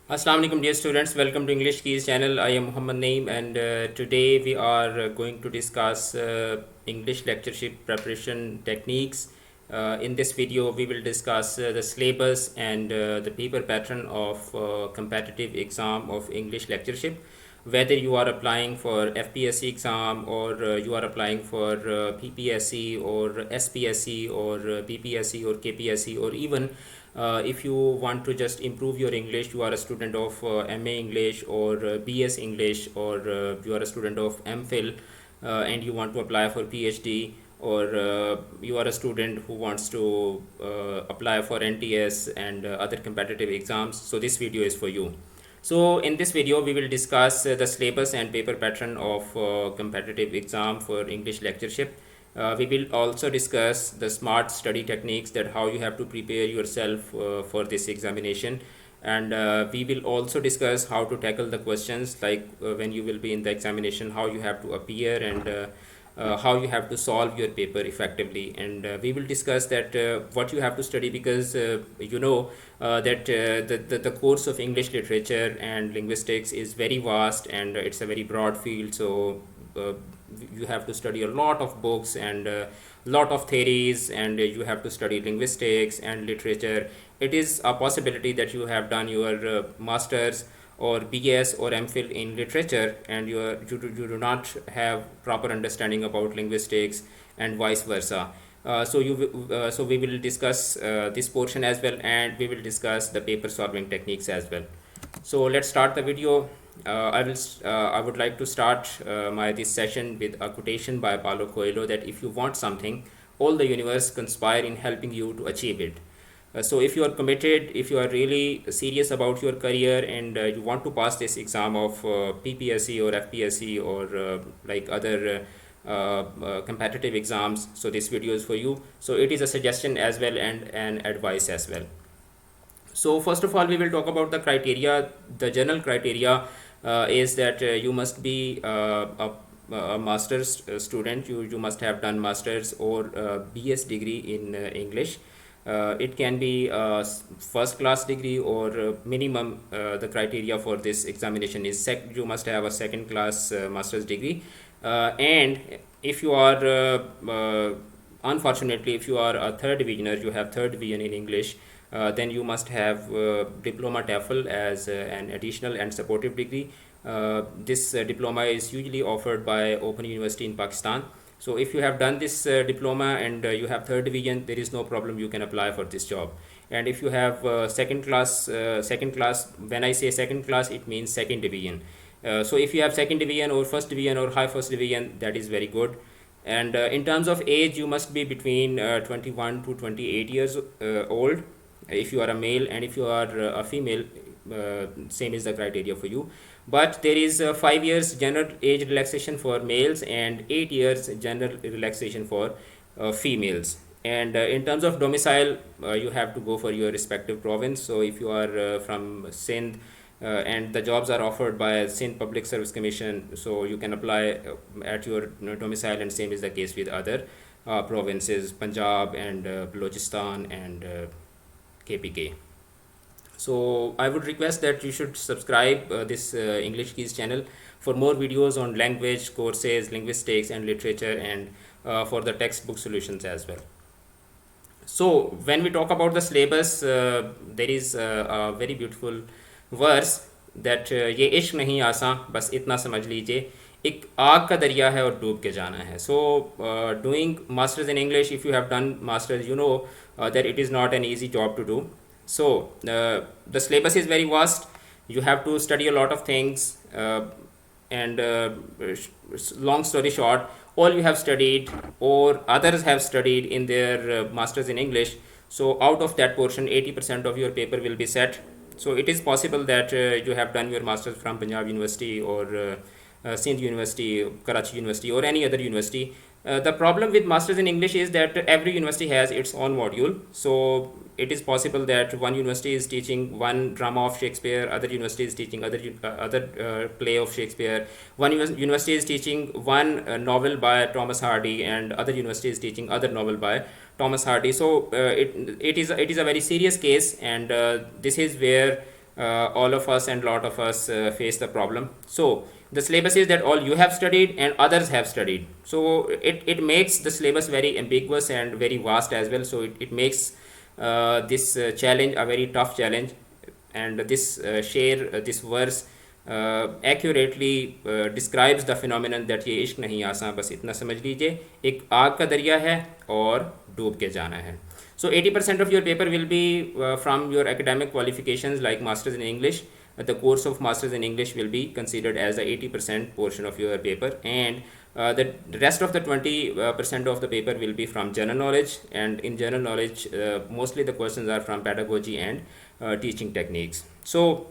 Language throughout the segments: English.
Assalamu alaikum dear students, welcome to English Keys channel. I am Muhammad Naeem and today we are going to discuss English lectureship preparation techniques. In this video we will discuss the syllabus and the paper pattern of competitive exam of English lectureship. Whether you are applying for FPSC exam or you are applying for PPSC or SPSC or BPSC or KPSC, or even if you want to just improve your English, you are a student of M.A English or B.S English, or you are a student of M.Phil and you want to apply for Ph.D, or you are a student who wants to apply for NTS and other competitive exams, so this video is for you. So in this video we will discuss the syllabus and paper pattern of competitive exam for English lectureship. We will also discuss the smart study techniques, that how you have to prepare yourself for this examination, and we will also discuss how to tackle the questions, like when you will be in the examination, how you have to appear, and how you have to solve your paper effectively. And we will discuss that what you have to study, because that the course of English literature and linguistics is very vast and it's a very broad field. So you have to study a lot of books and a lot of theories, and you have to study linguistics and literature. It is a possibility that you have done your master's or BS or M.Phil in literature, and you do not have proper understanding about linguistics and vice versa. So we will discuss this portion as well, and we will discuss the paper solving techniques as well. So let's start the video. I would like to start this session with a quotation by Paulo Coelho, that if you want something, all the universe conspire in helping you to achieve it. So if you are committed, if you are really serious about your career, and you want to pass this exam of PPSC or FPSC or like other competitive exams, so this video is for you. So it is a suggestion as well and an advice as well. So first of all, we will talk about the criteria. The general criteria is that you must be a master's student. You must have done master's or BS degree in English. It can be a first class degree, or minimum the criteria for this examination is you must have a second class master's degree. And if you are unfortunately, if you are a third divisioner, you have third division in English, then you must have diploma TOEFL as an additional and supportive degree. This diploma is usually offered by Open University in Pakistan. So if you have done this diploma and you have third division, there is no problem, you can apply for this job. And if you have second class, when I say second class, it means second division. So if you have second division or first division or high first division, that is very good. And in terms of age, you must be between 21 to 28 years old if you are a male, and if you are a female, same is the criteria for you. But there is 5 years general age relaxation for males and 8 years general relaxation for females. And in terms of domicile, you have to go for your respective province. So if you are from Sindh, and the jobs are offered by Sindh Public Service Commission, so you can apply at your domicile, and same is the case with other provinces, Punjab and Balochistan and KPK. So I would request that you should subscribe this English Keys channel for more videos on language courses, linguistics and literature, and for the textbook solutions as well. So when we talk about the syllabus, there is a very beautiful verse that ये इश्क नहीं आसान, बस इतना समझ लीजिए, एक आग का दरिया है और डूब के जाना है. So doing masters in English, if you have done masters, you know that it is not an easy job to do. So the syllabus is very vast. You have to study a lot of things, and long story short, all you have studied or others have studied in their masters in English. So out of that portion, 80% of your paper will be set. So it is possible that you have done your masters from Punjab University or Sindh University, Karachi University, or any other university. The problem with masters in English is that every university has its own module. So it is possible that one university is teaching one drama of Shakespeare, other university is teaching other play of Shakespeare, one university is teaching one novel by Thomas Hardy, and other university is teaching other novel by Thomas Hardy. So it is a very serious case, and this is where all of us and lot of us face the problem. So the syllabus is that all you have studied and others have studied, so it makes the syllabus very ambiguous and very vast as well. So it makes this challenge a very tough challenge. And this this verse accurately describes the phenomenon that ये इश्क नहीं आसान, बस इतना समझ लीजिए, एक आग का दरिया है और डूब के जाना है. So 80% of your paper will be from your academic qualifications like Masters in English. The course of Masters in English will be considered as the 80% portion of your paper, and the rest of the 20% of the paper will be from general knowledge. And in general knowledge, mostly the questions are from pedagogy and teaching techniques. So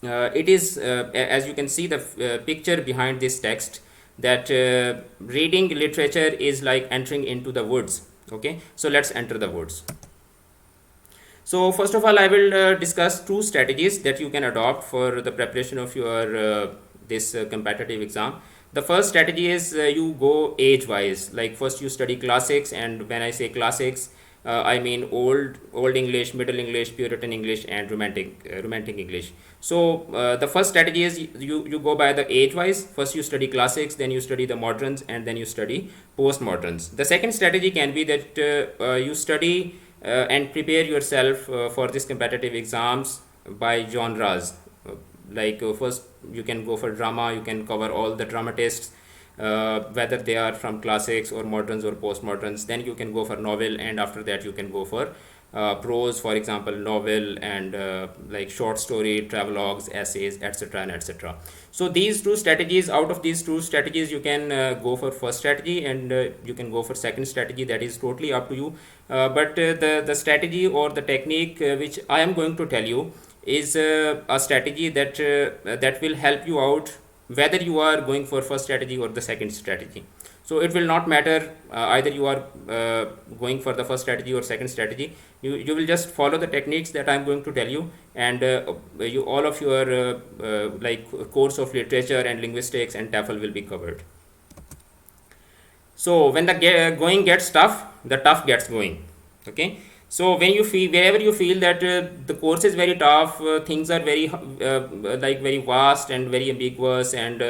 it is, as you can see the picture behind this text, that reading literature is like entering into the woods. Okay, so let's enter the woods. So first of all, I will discuss two strategies that you can adopt for the preparation of your this competitive exam. The first strategy is you go age wise. Like first you study classics, and when I say classics, I mean old English, middle English, Puritan English, and romantic English. So the first strategy is you go by the age wise. First you study classics, then you study the moderns, and then you study postmoderns. The second strategy can be that you study and prepare yourself for this competitive exams by genres. First you can go for drama, you can cover all the dramatists, whether they are from classics or moderns or postmoderns. Then you can go for novel, and after that you can go for prose, for example novel, and like short story, travelogues, essays, etc. and etc. So these two strategies, out of these two strategies you can go for first strategy, and you can go for second strategy. That is totally up to you, but the strategy or the technique which I am going to tell you is a strategy that that will help you out whether you are going for first strategy or the second strategy. So it will not matter either you are going for the first strategy or second strategy. You will just follow the techniques that I am going to tell you, and you all of your like course of literature and linguistics and TOEFL will be covered. So when the going gets tough, the tough gets going. Okay, so when you feel, wherever you feel that the course is very tough, things are very like very vast and very ambiguous, and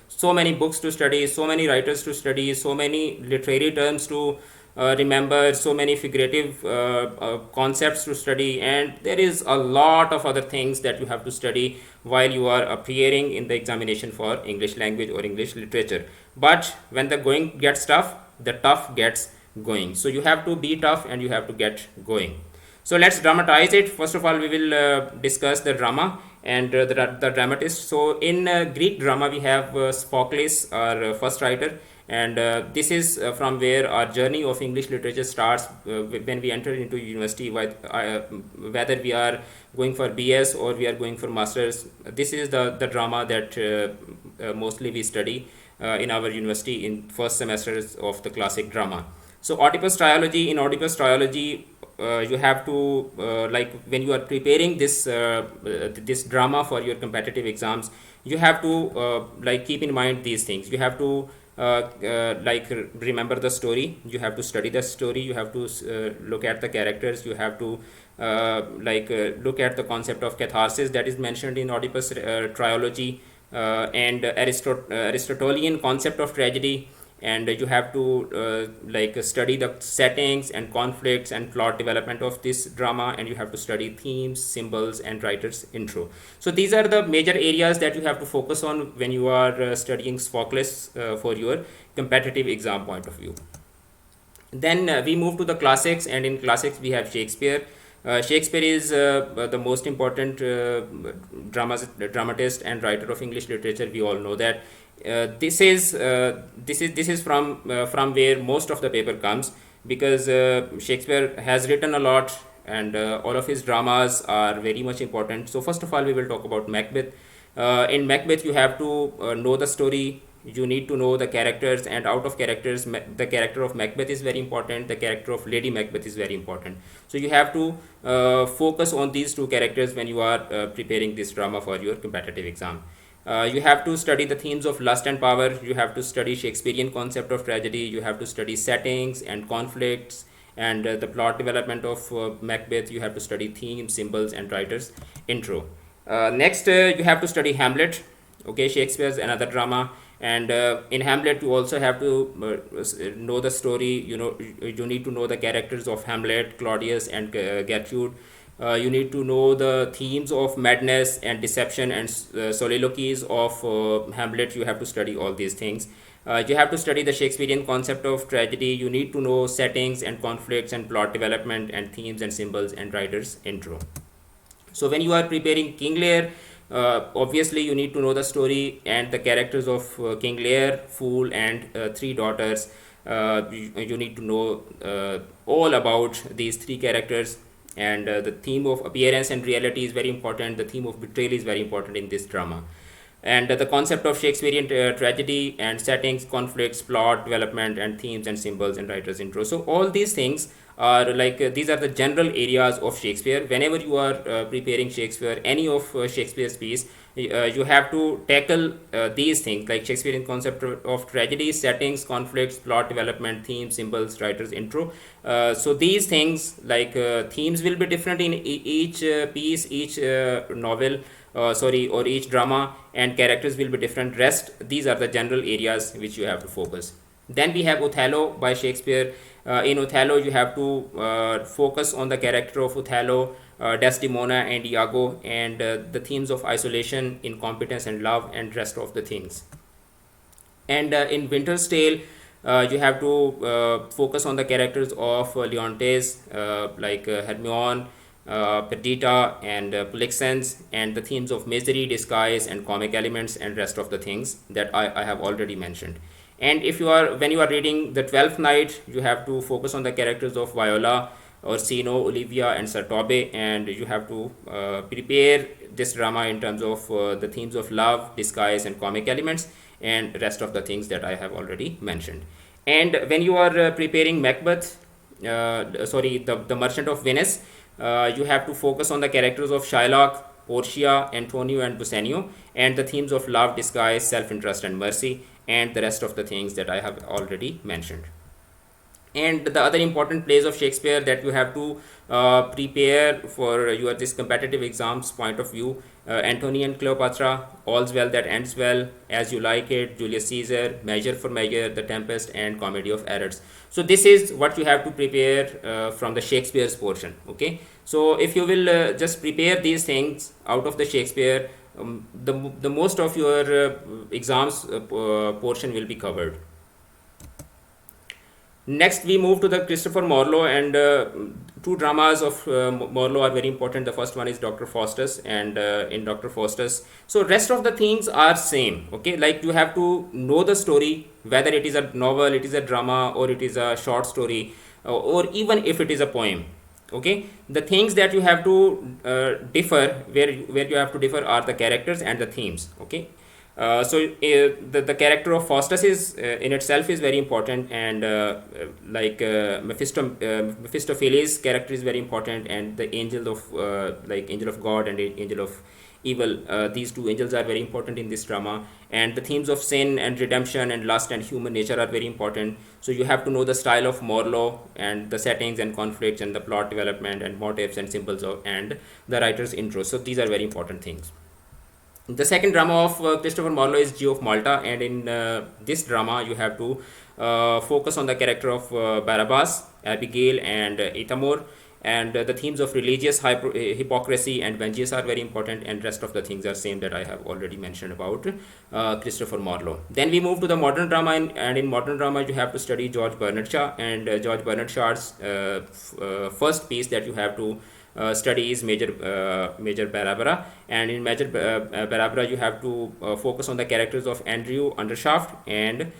so many books to study, so many writers to study, so many literary terms to remember, so many figurative concepts to study, and there is a lot of other things that you have to study while you are appearing in the examination for English language or English literature. But when the going gets tough, the tough gets going. So you have to be tough and you have to get going. So let's dramatize it. First of all, we will discuss the drama and the dramatist. So in Greek drama, we have Sophocles, our first writer, and this is from where our journey of English literature starts when we enter into university. Whether we are going for BS or we are going for masters, this is the drama that mostly we study in our university in first semesters of the classic drama. So Oedipus trilogy, in Oedipus trilogy, you have to like when you are preparing this this drama for your competitive exams, you have to like keep in mind these things. You have to like remember the story, you have to study the story, you have to look at the characters, you have to look at the concept of catharsis that is mentioned in Oedipus trilogy, and Aristotelian concept of tragedy, and you have to study the settings and conflicts and plot development of this drama, and you have to study themes, symbols, and writer's intro. So these are the major areas that you have to focus on when you are studying Sophocles for your competitive exam point of view. Then we move to the classics, and in classics we have Shakespeare. Shakespeare is the most important dramatist and writer of English literature. We all know that. This is from where most of the paper comes, because Shakespeare has written a lot, and all of his dramas are very much important. So first of all, we will talk about Macbeth. In Macbeth, you have to know the story. You need to know the characters, and out of characters, the character of Macbeth is very important. The character of Lady Macbeth is very important. So you have to focus on these two characters when you are preparing this drama for your competitive exam. You have to study the themes of lust and power. You have to study Shakespearean concept of tragedy. You have to study settings and conflicts and the plot development of Macbeth, you have to study theme, symbols, and writer's intro. Next, you have to study Hamlet. Okay, Shakespeare's another drama, and in Hamlet you also have to know the story. You need to know the characters of Hamlet, Claudius, and Gertrude. You need to know the themes of madness and deception and soliloquies of Hamlet. You have to study all these things. You have to study the Shakespearean concept of tragedy. You need to know settings and conflicts and plot development and themes and symbols and writer's intro. So when you are preparing King Lear, obviously you need to know the story and the characters of King Lear, Fool, and three daughters. You need to know all about these three characters, and the theme of appearance and reality is very important. The theme of betrayal is very important in this drama, and the concept of Shakespearean tragedy and settings, conflicts, plot development, and themes and symbols and writer's intro. So all these things are like these are the general areas of Shakespeare. Whenever you are preparing Shakespeare, any of Shakespeare's piece, you have to tackle these things like Shakespearean concept of tragedy, settings, conflicts, plot development, themes, symbols, writer's intro. So these things like themes will be different in each piece, each novel, or each drama, and characters will be different. Rest, these are the general areas which you have to focus. Then we have Othello by Shakespeare. In Othello, you have to focus on the character of Othello, Desdemona, and Iago, and the themes of isolation, incompetence, and love, and rest of the things. And in Winter's Tale, you have to focus on the characters of Leontes, like Hermione, Perdita, and Polixenes, and the themes of misery, disguise, and comic elements, and rest of the things that I have already mentioned. And if you are when you are reading the 12th Night, you have to focus on the characters of Viola, Orsino, Olivia, and Sir Toby, and you have to prepare this drama in terms of the themes of love, disguise, and comic elements, and rest of the things that I have already mentioned. And when you are preparing Macbeth, the Merchant of Venice, you have to focus on the characters of Shylock, Portia, Antonio, and Bassanio, and the themes of love, disguise, self-interest, and mercy, and the rest of the things that I have already mentioned. And the other important plays of Shakespeare that you have to prepare for your this competitive exams point of view: Antony and Cleopatra, All's Well That Ends Well, As You Like It, Julius Caesar, Measure for Measure, The Tempest, and Comedy of Errors. So this is what you have to prepare from the Shakespeare's portion. Okay, so if you will just prepare these things out of the Shakespeare, the most of your exams portion will be covered. Next, we move to the Christopher Marlowe, and two dramas of Marlowe are very important. The first one is Dr. Faustus, and in Dr. Faustus, so rest of the things are same. Okay, like you have to know the story, whether it is a novel, it is a drama, or it is a short story, or even if it is a poem. Okay, the things that you have to differ, where you have to differ, are the characters and the themes. Okay, the character of Faustus is in itself is very important, and Mephistopheles character is very important, and the angel of angel of God and angel of evil, these two angels are very important in this drama, and the themes of sin and redemption and lust and human nature are very important. So you have to know the style of Marlowe and the settings and conflicts and the plot development and motifs and symbols and the writer's intro. So these are very important things. The second drama of Christopher Marlowe is Jew of Malta, and in this drama you have to focus on the character of Barabbas, Abigail, and Ithamore, and the themes of religious hypocrisy and vengeance are very important, and rest of the things are same that I have already mentioned about Christopher Marlowe. Then we move to the modern drama, and in modern drama you have to study George Bernard Shaw, and George Bernard Shaw's first piece that you have to study is Major Barbara, and in Major Barbara you have to focus on the characters of Andrew Undershaft and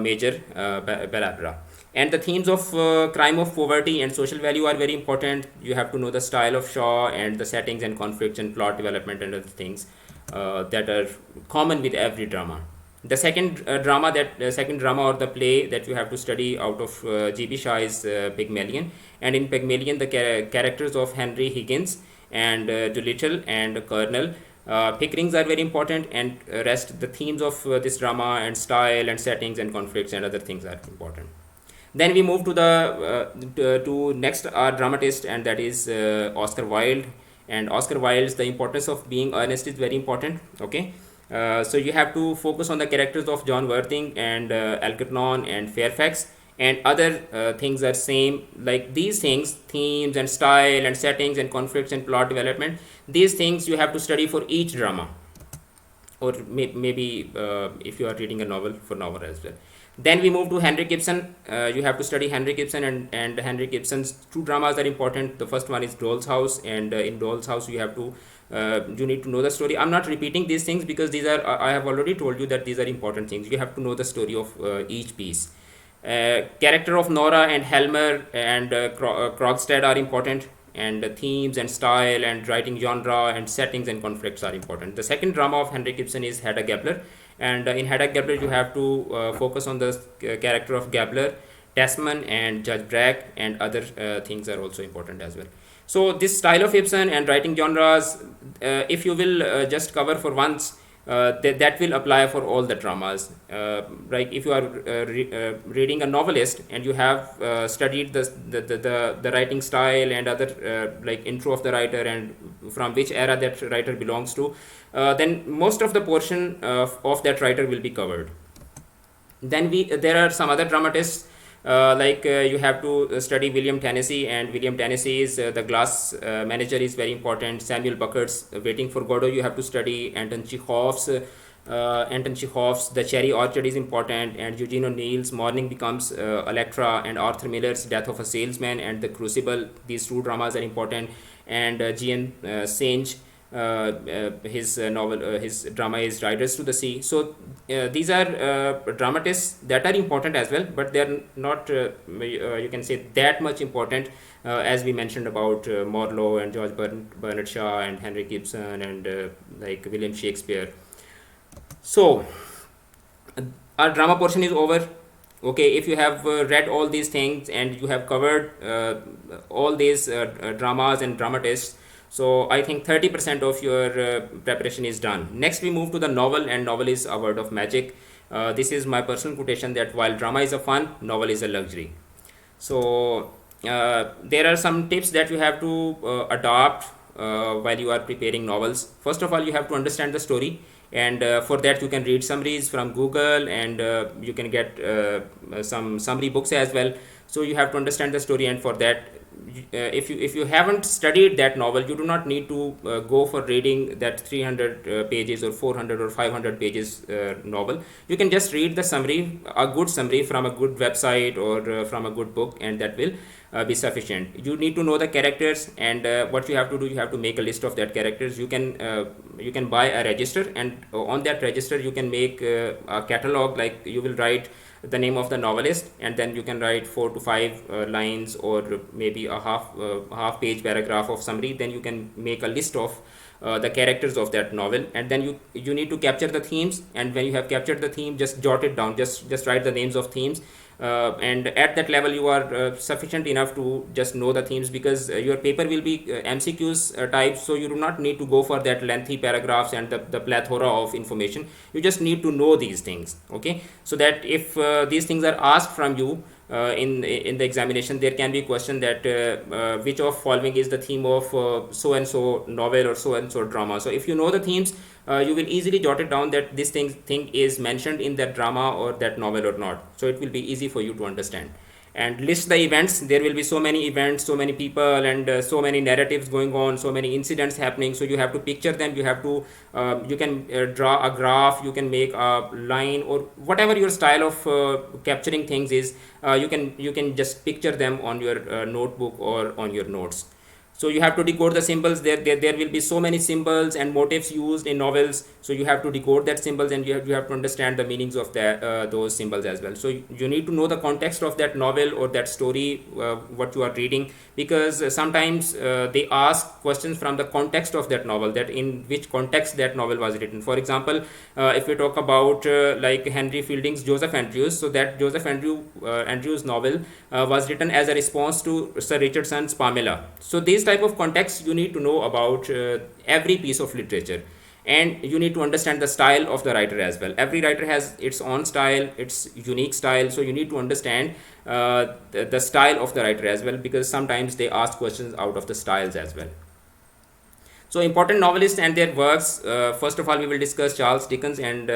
Major Barbara. And the themes of crime, of poverty, and social value are very important. You have to know the style of Shaw and the settings and conflicts and plot development and other things that are common with every drama. The second drama or the play that you have to study out of G.B. Shaw is Pygmalion, and in Pygmalion the characters of Henry Higgins and Doolittle and Colonel Pickerings are very important, and rest the themes of this drama and style and settings and conflicts and other things are important. Then we move to the to next dramatist, and that is Oscar Wilde. And Oscar Wilde's the importance of being earnest is very important. Okay, so you have to focus on the characters of John Worthing and Algernon and Fairfax, and other things are same, like these things, themes and style and settings and conflicts and plot development. These things you have to study for each drama, or maybe if you are reading a novel, for novel as well. Then we move to Henry Gibson. You have to study Henry Gibson, and Henry Gibson's two dramas are important. The first one is Doll's House, and in Doll's House you have to you need to know the story. I'm not repeating these things because these are I have already told you that these are important things. You have to know the story of each piece. Character of Nora and Helmer and Krogstad are important, and themes and style and writing genre and settings and conflicts are important. The second drama of Henry Gibson is Hedda Gabler, and in Hedda Gabler you have to focus on the character of Gabler, Tasman and Judge Bragg, and other things are also important as well. So this style of Ibsen and writing genres, if you will just cover for once, that will apply for all the dramas. Right, if you are reading a novelist and you have studied the writing style and other like intro of the writer and from which era that writer belongs to, then most of the portion of that writer will be covered. Then there are some other dramatists, you have to study William Tennessee, and William Tennessee's The Glass Manager is very important. Samuel Beckett's Waiting for Godot you have to study. Anton Chekhov's The Cherry Orchard is important, and Eugene O'Neill's Morning Becomes Electra, and Arthur Miller's Death of a Salesman and The Crucible. These two dramas are important. And G.N. Senge, his novel, his drama is Riders to the Sea. So these are dramatists that are important as well, but they are not you can say that much important as we mentioned about Marlowe and George Bernard Shaw and Henry Gibson and like William Shakespeare. So our drama portion is over. Okay, if you have read all these things and you have covered all these dramas and dramatists, so I think 30% of your preparation is done. Next we move to the novel, and novel is a word of magic. This is my personal quotation that while drama is a fun, novel is a luxury. So there are some tips that you have to adopt while you are preparing novels. First of all, you have to understand the story, and for that you can read summaries from Google, and you can get some summary books as well. So you have to understand the story, and for that if you haven't studied that novel, you do not need to go for reading that 300 pages or 400 or 500 pages novel. You can just read the summary, a good summary from a good website or from a good book, and that will be sufficient. You need to know the characters, and what you have to do, you have to make a list of that characters. You can buy a register, and on that register you can make a catalog. Like you will write the name of the novelist, and then you can write 4 to 5 lines or maybe a half page paragraph of summary. Then you can make a list of the characters of that novel, and then you need to capture the themes. And when you have captured the theme, just jot it down, just write the names of themes, and at that level you are sufficient enough to just know the themes, because your paper will be MCQs type, so you do not need to go for that lengthy paragraphs and the plethora of information. You just need to know these things, okay, so that if these things are asked from you in the examination, there can be a question that which of following is the theme of so and so novel or so and so drama. So if you know the themes, you will easily jot it down that this thing is mentioned in that drama or that novel or not. So it will be easy for you to understand. And list the events. There will be so many events, so many people, and so many narratives going on, so many incidents happening. So you have to picture them. You have to you can draw a graph, you can make a line, or whatever your style of capturing things is. You can just picture them on your notebook or on your notes. So you have to decode the symbols. There will be so many symbols and motifs used in novels. So you have to decode that symbols, and you have to understand the meanings of those symbols as well. So you need to know the context of that novel or that story, what you are reading, because sometimes they ask questions from the context of that novel, that in which context that novel was written. For example, if we talk about like Henry Fielding's Joseph Andrews, so that Joseph Andrews novel was written as a response to Sir Richardson's Pamela. So these type of context, you need to know about every piece of literature, and you need to understand the style of the writer as well. Every writer has its own style, its unique style, so you need to understand the style of the writer as well, because sometimes they ask questions out of the styles as well. So important novelists and their works. First of all, we will discuss Charles Dickens, and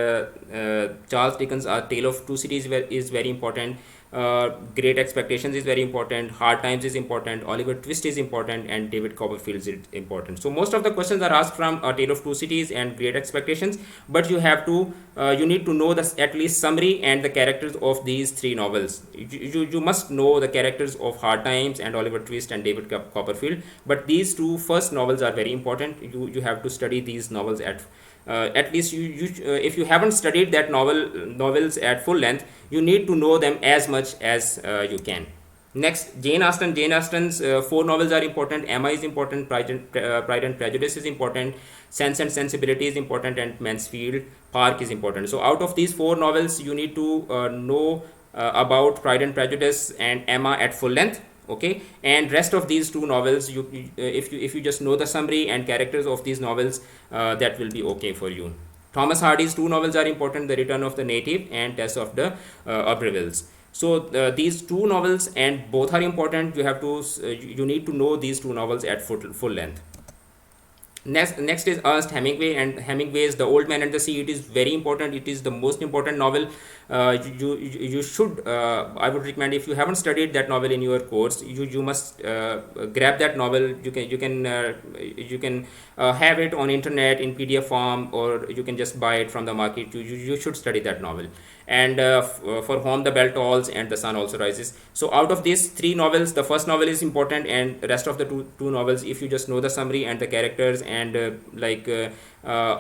Charles Dickens' Tale of Two Cities is very important. Great Expectations is very important. Hard Times is important. Oliver Twist is important, and David Copperfield is important. So most of the questions are asked from A Tale of Two Cities and Great Expectations, but you need to know the at least summary and the characters of these three novels. You must know the characters of Hard Times and Oliver Twist and David Copperfield, but these two first novels are very important. You have to study these novels at least if you haven't studied that novels at full length, you need to know them as much as you can. Next, Jane Austen's four novels are important. Emma is important. Pride and Prejudice is important. Sense and Sensibility is important, and Mansfield Park is important. So out of these four novels, you need to know about Pride and Prejudice and Emma at full length. Okay, and rest of these two novels, if you just know the summary and characters of these novels, that will be okay for you. Thomas Hardy's two novels are important: The Return of the Native and Tess of the Abbrevilles. So these two novels, and both are important. You need to know these two novels at full length. Next is Ernest Hemingway, and Hemingway's The Old Man and the Sea. It is very important. It is the most important novel. You should, I would recommend, if you haven't studied that novel in your course, you must grab that novel. You can have it on internet in PDF form, or you can just buy it from the market. You should study that novel. And For Whom the Bell Tolls and The Sun Also Rises. So out of these three novels, the first novel is important, and the rest of the two novels, if you just know the summary and the characters and a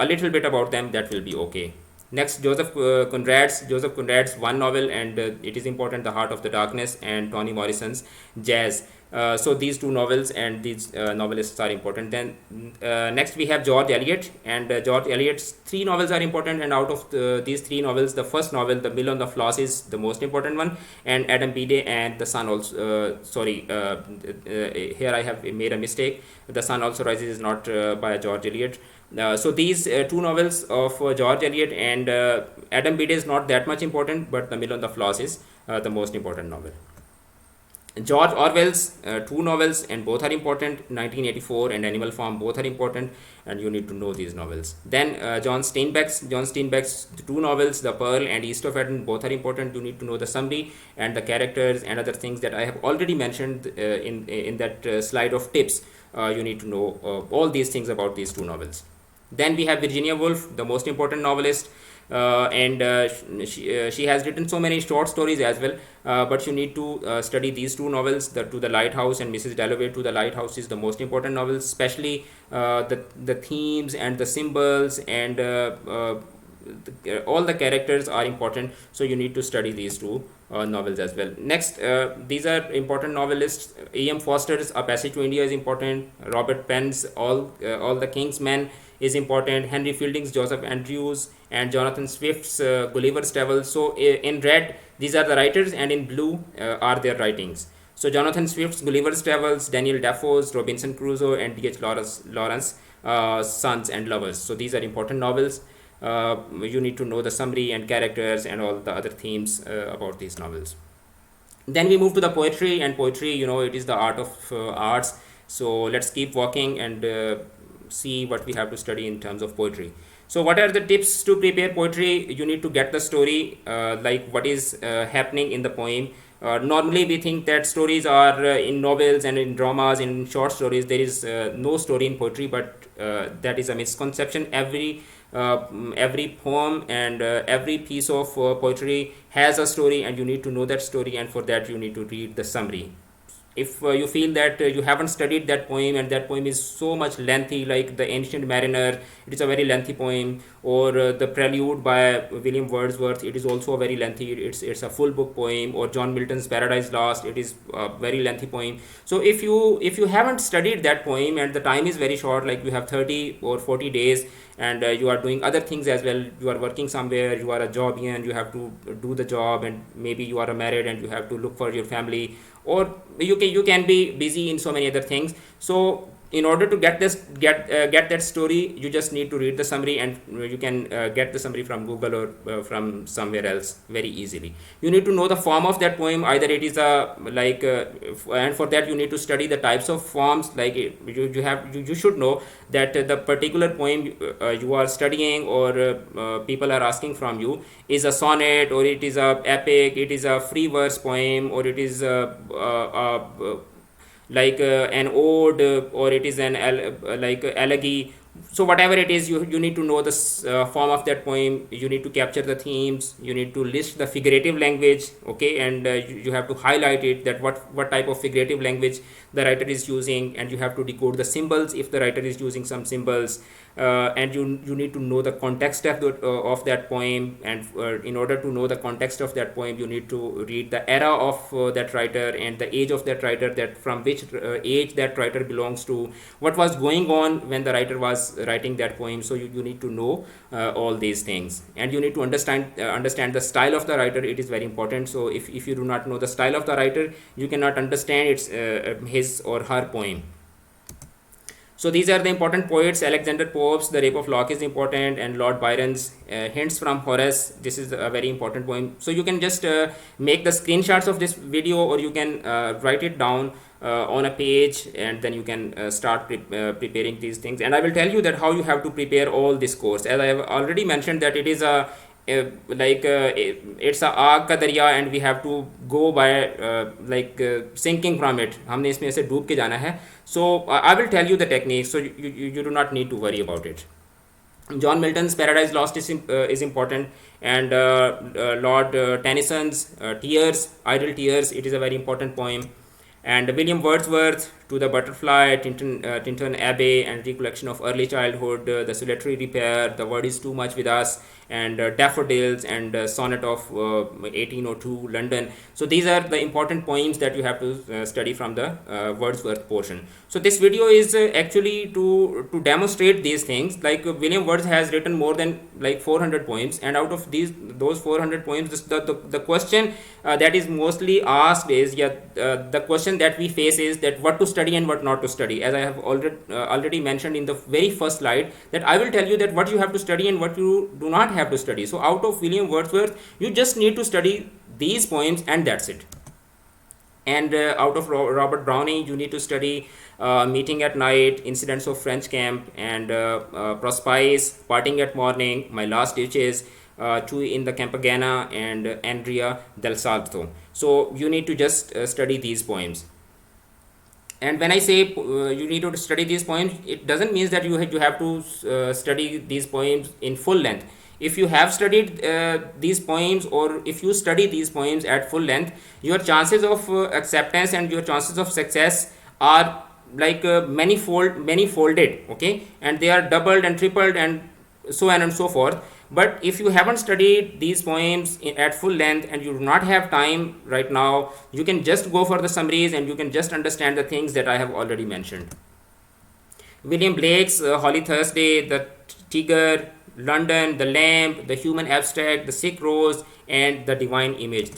little bit about them, that will be okay. Next, Joseph Conrad's one novel, and it is important: The Heart of the Darkness and Toni Morrison's Jazz. So these two novels and these novelists are important. Then next we have George Eliot, and George Eliot's three novels are important, and out of these three novels, the first novel, The Mill on the Floss, is the most important one, and Adam Bede and The Sun Also, here I have made a mistake. The Sun Also Rises is not by George Eliot. So these two novels of George Eliot and Adam Bede is not that much important, but The Mill on the Floss is the most important novel. George Orwell's two novels, and both are important: 1984 and Animal Farm, both are important, and you need to know these novels. Then John Steinbeck's two novels, The Pearl and East of Eden, both are important. You need to know the summary and the characters and other things that I have already mentioned in that slide of tips. You need to know all these things about these two novels. Then we have Virginia Woolf, the most important novelist, and she has written so many short stories as well, but you need to study these two novels, To the Lighthouse and Mrs. Dalloway. To the Lighthouse is the most important novel, especially the themes and the symbols and all the characters are important, so you need to study these two novels as well. Next, these are important novelists. E.M. Foster's A Passage to India is important. Robert Penn's All the King's Men is important. Henry Fielding's Joseph Andrews and Jonathan Swift's Gulliver's Travels. So in red, these are the writers, and in blue are their writings. So Jonathan Swift's Gulliver's Travels, Daniel Defoe's Robinson Crusoe, and D.H. Lawrence Sons and Lovers. So these are important novels. You need to know the summary and characters and all the other themes about these novels. Then we move to the poetry, and poetry, it is the art of arts. So let's keep walking and see what we have to study in terms of poetry. So what are the tips to prepare poetry? You need to get the story, like what is happening in the poem. Normally we think that stories are in novels and in dramas, in short stories. There is no story in poetry, but that is a misconception. Every poem and every piece of poetry has a story, and you need to know that story, and for that you need to read the summary. If you feel that you haven't studied that poem, and that poem is so much lengthy, like The Ancient Mariner, it is a very lengthy poem, or The Prelude by William Wordsworth, it is also a very lengthy, it's a full book poem, or John Milton's Paradise Lost, it is a very lengthy poem. So if you haven't studied that poem and the time is very short, like you have 30 or 40 days, and you are doing other things as well. You are working somewhere, you are a jobian, you have to do the job, and maybe you are married and you have to look for your family, or you can be busy in so many other things. So in order to get that story, you just need to read the summary, and you can get the summary from Google or from somewhere else very easily. You need to know the form of that poem. Either it is a and for that you need to study the types of forms. Like you should know that the particular poem you are studying, or people are asking from you, is a sonnet, or it is a epic, it is a free verse poem, or it is an ode, or it is an elegy. So whatever it is, you need to know the form of that poem. You need to capture the themes, you need to list the figurative language, okay, and you have to highlight it, that what type of figurative language the writer is using, and you have to decode the symbols if the writer is using some symbols. And you need to know the context of that poem, and in order to know the context of that poem, you need to read the era of that writer and the age of that writer, that from which age that writer belongs to, what was going on when the writer was writing that poem. So you need to know all these things, and you need to understand the style of the writer. It is very important. So if you do not know the style of the writer, you cannot understand his or her poem. So these are the important poets: Alexander Pope's The Rape of Lock is important, and Lord Byron's Hints from Horace. This is a very important poem. So you can just make the screenshots of this video, or you can write it down on a page, and then you can start preparing these things. And I will tell you that how you have to prepare all this course. As I have already mentioned, that it is it's a आग का दरिया, and we have to go by sinking from it. हमने इसमें ऐसे डूब के जाना है. So I will tell you the techniques, so you do not need to worry about it. John Milton's Paradise Lost is important, and Lord Tennyson's Tears, Idle Tears, it is a very important poem. And William Wordsworth, To the Butterfly, Tinton Abbey, and Recollection of Early Childhood, The Solitary Repair, The Word is Too Much with Us, and Daffodils, and Sonnet of 1802, London. So these are the important poems that you have to study from the Wordsworth portion. So this video is actually to demonstrate these things. Like William Wordsworth has written more than 400 poems, and out of those 400 poems, the question that is mostly asked is, the question that we face is that what to study and what not to study. As I have already mentioned in the very first slide, that I will tell you that what you have to study and what you do not have to study. So out of William Wordsworth, you just need to study these poems, and that's it. And out of Robert Browning, you need to study Meeting at Night, Incidents of French Camp, and Prospice, Parting at Morning, My Last Ditches, Two in the Campagana, and Andrea del Salto. So you need to just study these poems. And when I say you need to study these poems, it doesn't mean that you have to study these poems in full length. If you have studied these poems, or if you study these poems at full length, your chances of acceptance and your chances of success are many folded, okay, and they are doubled and tripled, and so on and so forth. But if you haven't studied these poems at full length, and you do not have time right now, you can just go for the summaries, and you can just understand the things that I have already mentioned. William Blake's Holy Thursday, The Tiger, London, The Lamp, The Human Abstract, The Sick Rose, and The Divine Image.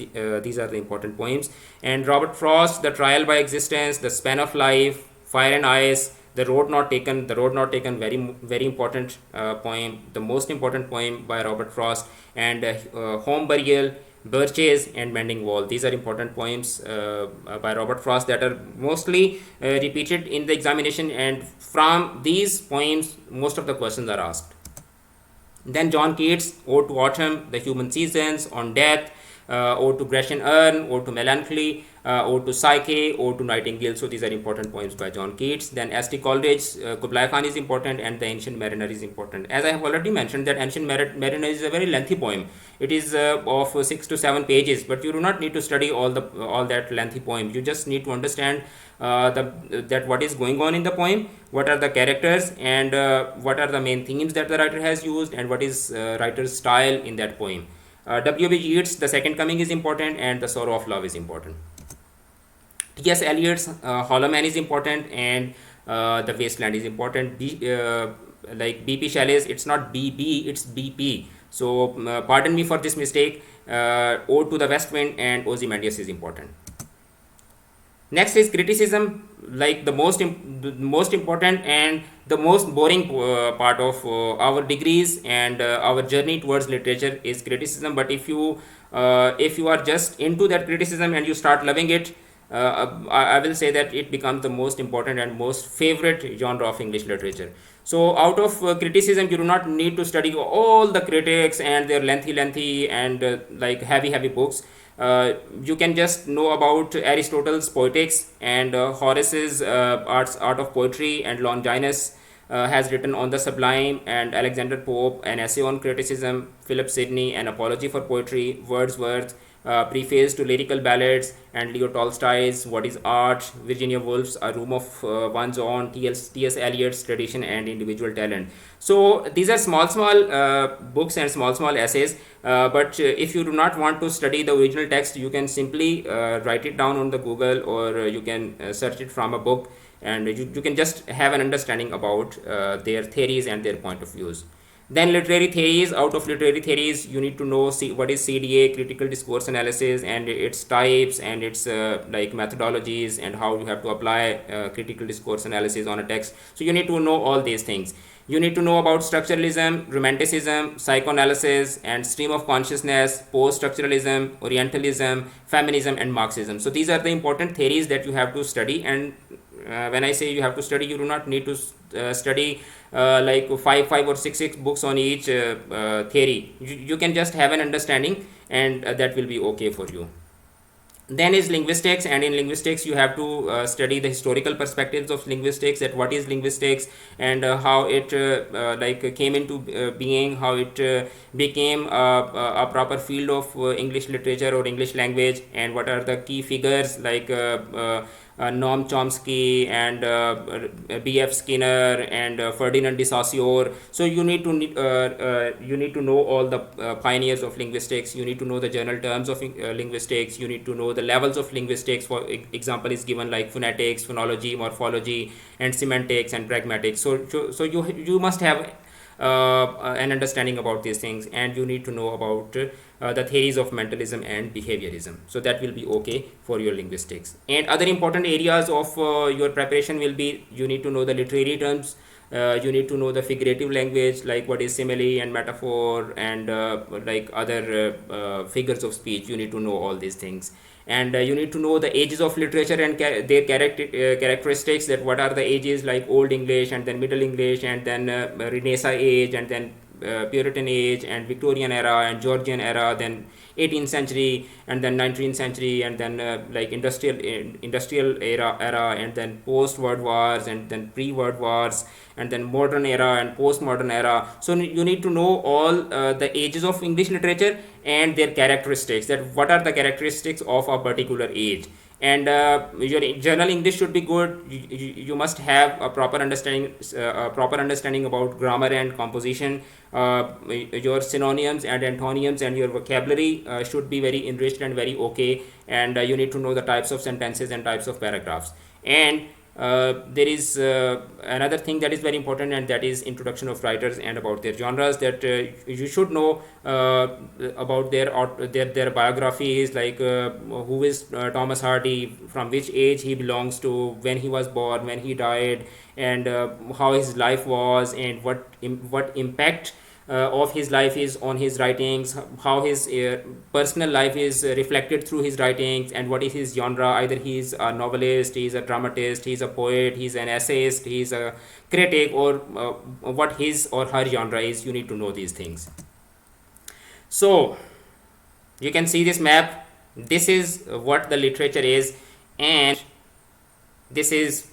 These are the important poems. And Robert Frost, The Trial by Existence, The Span of Life, Fire and Ice, The Road Not Taken, very important poem, the most important poem by Robert Frost, and Home Burial, Birches, and Mending Wall. These are important poems by Robert Frost that are mostly repeated in the examination, and from these poems most of the questions are asked. Then John Keats, Ode to Autumn, The Human Seasons, On Death, Ode to Grecian Urn, Ode to Melancholy, Ode to Psyche, Ode to Nightingale. So these are important poems by John Keats. Then S.T. Coleridge, Kublai Khan is important, and The Ancient Mariner is important. As I have already mentioned, that Ancient Mariner is a very lengthy poem. It is of 6 to 7 pages, but you do not need to study all that lengthy poem. You just need to understand that what is going on in the poem, what are the characters, and what are the main themes that the writer has used, and what is writer's style in that poem. W.B. Yeats, The Second Coming is important, and The Sorrow of Love is important. T.S. Eliot's Hollow Man is important, and The Wasteland is important. like BP Chalice, it's not BB, it's BP. So pardon me for this mistake. Ode to the West Wind and Ozymandias is important. Next is criticism, like the most important and the most boring part of our degrees and our journey towards literature is criticism. But if you are just into that criticism and you start loving it, I will say that it becomes the most important and most favorite genre of English literature. So out of criticism, you do not need to study all the critics and their lengthy and like heavy books. You can just know about Aristotle's Poetics and Horace's art of poetry, and Longinus has written on the Sublime, and Alexander Pope an essay on criticism, Philip Sidney an apology for poetry, Wordsworth preface to lyrical ballads, and Leo Tolstoy's What is Art, Virginia Woolf's A Room of One's Own, T.S. Eliot's Tradition and Individual Talent. So these are small books and small essays, but if you do not want to study the original text, you can simply write it down on the Google, or you can search it from a book, and you can just have an understanding about their theories and their point of views. Then literary theories. Out of literary theories, you need to know what is CDA, critical discourse analysis, and its types and its like methodologies, and how you have to apply critical discourse analysis on a text. So you need to know all these things. You need to know about structuralism, romanticism, psychoanalysis, and stream of consciousness, post-structuralism, orientalism, feminism, and Marxism. So these are the important theories that you have to study. And when I say you have to study, you do not need to study like five or six books on each theory. You can just have an understanding, and that will be okay for you. Then is linguistics, and in linguistics you have to study the historical perspectives of linguistics, that what is linguistics, and how it like came into being, how it became a proper field of English literature or English language, and what are the key figures like Noam Chomsky and B.F. Skinner and Ferdinand de Saussure. So you need to know all the pioneers of linguistics. You need to know the general terms of linguistics. You need to know the levels of linguistics. For example is given like phonetics, phonology, morphology, and semantics and pragmatics. So you must have an understanding about these things, and you need to know about the theories of mentalism and behaviorism. So that will be okay for your linguistics. And other important areas of your preparation will be, you need to know the literary terms, you need to know the figurative language, like what is simile and metaphor, and like other figures of speech. You need to know all these things. And you need to know the ages of literature and their characteristics, that what are the ages, like Old English, and then Middle English, and then Renaissance age, and then Puritan age, and Victorian era, and Georgian era, then 18th century, and then 19th century, and then like industrial era, and then post World Wars, and then pre World Wars, and then modern era and postmodern era. So you need to know all the ages of English literature and their characteristics, that what are the characteristics of a particular age. And your general English should be good. You must have a proper understanding about grammar and composition. Your synonyms and antonyms and your vocabulary should be very enriched and very okay. And you need to know the types of sentences and types of paragraphs. And there is another thing that is very important, and that is introduction of writers and about their genres, that you should know about their biographies, like who is Thomas Hardy, from which age he belongs to, when he was born, when he died, and how his life was, and what impact of his life is on his writings, how his personal life is reflected through his writings, and what is his genre. Either he is a novelist, he is a dramatist, he is a poet, he is an essayist, he is a critic, or what his or her genre is. You need to know these things. So you can see this map. This is what the literature is, and this is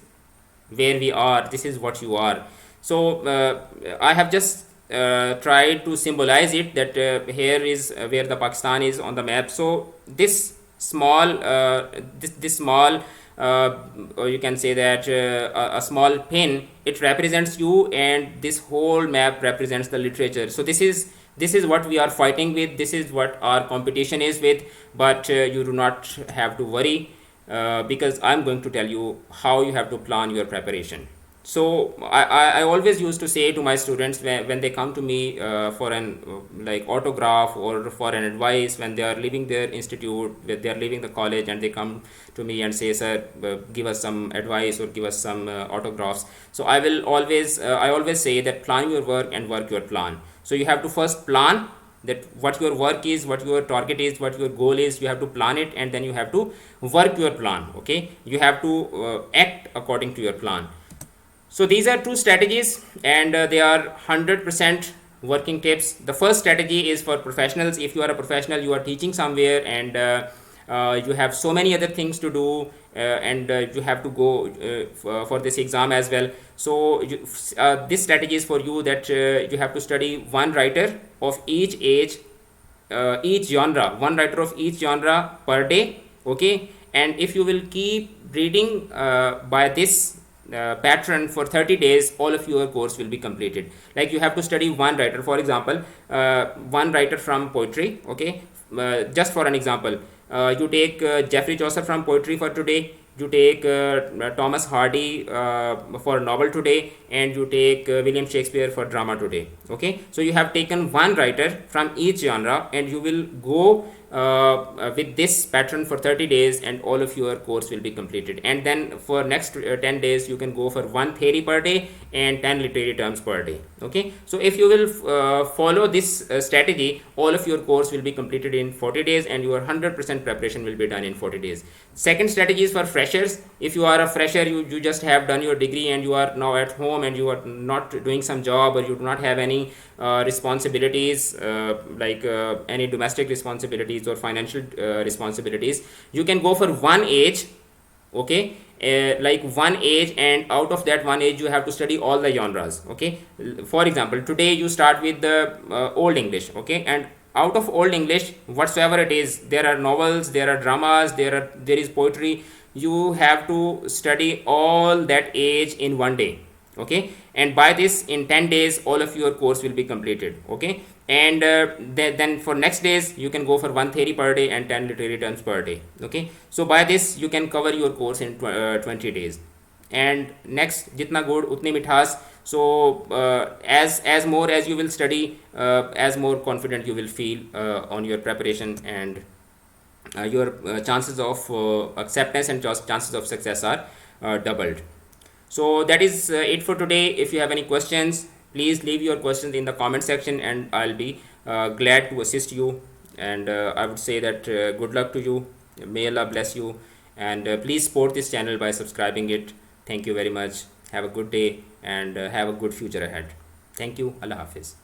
where we are. This is what you are. So I have just tried to symbolize it, that here is where the Pakistan is on the map. So this small this small or you can say that a small pin, it represents you, and this whole map represents the literature. So this is what we are fighting with. This is what our competition is with. But you do not have to worry, because I'm going to tell you how you have to plan your preparation. So I always used to say to my students when they come to me for an like autograph or for an advice when they are leaving their institute, when they are leaving the college, and they come to me and say, sir, give us some advice or give us some autographs. So I always say that plan your work and work your plan. So you have to first plan that what your work is, what your target is, what your goal is. You have to plan it, and then you have to work your plan. Okay, you have to act according to your plan. So these are two strategies, and they are 100% working tips. The first strategy is for professionals. If you are a professional, you are teaching somewhere, and you have so many other things to do, and you have to go for this exam as well. So this strategy is for you, that you have to study one writer of each age, each genre, one writer of each genre per day. Okay, and if you will keep reading by this pattern for 30 days, all of your course will be completed. Like, you have to study one writer, for example, one writer from poetry. Okay, just for an example, you take Geoffrey Chaucer from poetry for today, you take Thomas Hardy for novel today, and you take William Shakespeare for drama today. Okay, so you have taken one writer from each genre, and you will go with this pattern for 30 days, and all of your course will be completed. And then for next 10 days you can go for one theory per day and 10 literary terms per day. Okay, so if you will follow this strategy, all of your course will be completed in 40 days, and your 100% preparation will be done in 40 days. Second strategy is for freshers. If you are a fresher, you just have done your degree and you are now at home, and you are not doing some job, or you do not have any responsibilities, like any domestic responsibilities or financial responsibilities. You can go for one age. Okay, like one age, and out of that one age you have to study all the genres. Okay, for example, today you start with the old English. Okay, and out of old English, whatsoever it is, there are novels, there are dramas, there is poetry. You have to study all that age in one day. Okay, and by this, in 10 days all of your course will be completed. Okay, and then for next days you can go for one theory per day and 10 literary terms per day. Okay, so by this you can cover your course in 20 days. And next, jitna gud utni mithas. So as more as you will study, as more confident you will feel on your preparation, and your chances of acceptance and chances of success are doubled. So that is it for today. If you have any questions, please leave your questions in the comment section, and I'll be glad to assist you. And I would say that good luck to you. May Allah bless you, and please support this channel by subscribing it. Thank you very much. Have a good day, and have a good future ahead. Thank you. Allah Hafiz.